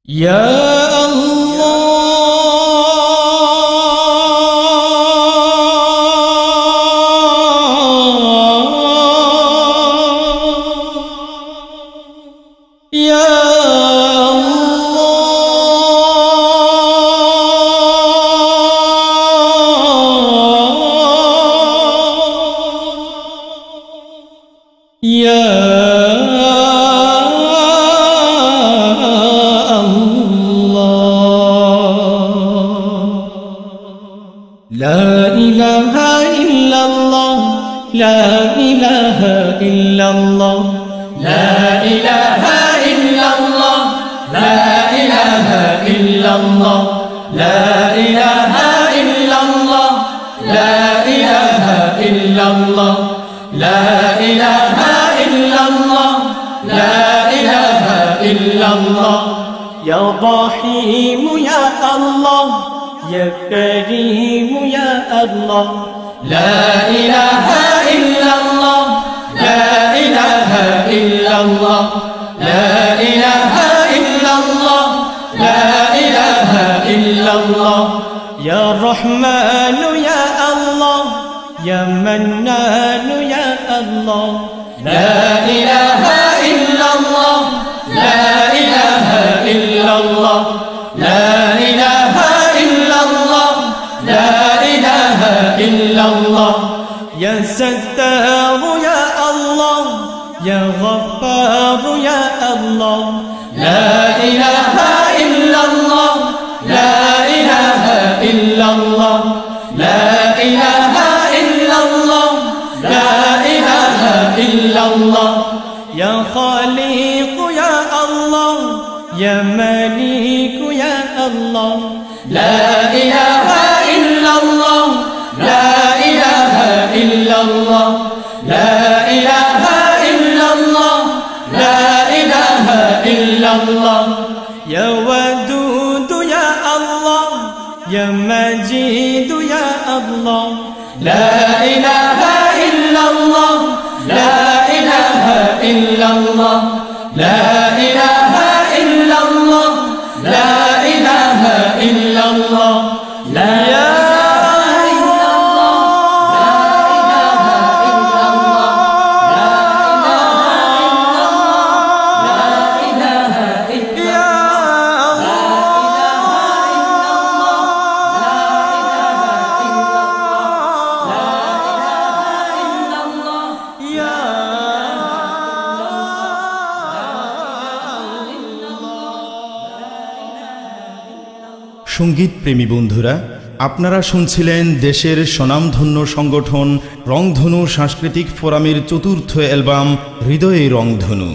Ya Allah, Ya Allah, Ya La ilaha illallah, la ilaha illallah, la ilaha illallah, la ilaha illallah, la ilaha illallah, la ilaha illallah, la ilaha illallah, la ilaha illallah. Ya Rahim ya Allah, Ya Karim ya Allah, La ilaha illallah, La ilaha illallah, La ilaha illallah, La ilaha illallah. Ya Rahman ya Allah, Ya Mannan ya Allah, La ilaha illallah, La ilaha illallah, La ilaha La ilaha illallah. Ya Sattar ya Allah, Ya Ghaffar ya Allah, La ilaha illallah, La ilaha illallah, La ilaha illallah, La ilaha illallah. Ya Khaliq ya Allah, Ya Malik ya Allah, La ilaha illallah, La ilaha illallah, La ilaha illallah, La ilaha illallah. Ya Wadud ya Allah, Ya Majid ya Allah, La ilaha illallah, La ilaha illallah, La ilaha illallah, La ilaha illallah. La সঙ্গীত প্রেমী বন্ধুরা, আপনারা শুনছিলেন দেশের স্বনামধন্য সংগঠন রংধনু সাংস্কৃতিক ফোরামের চতুর্থ অ্যালবাম হৃদয়ে রংধনু।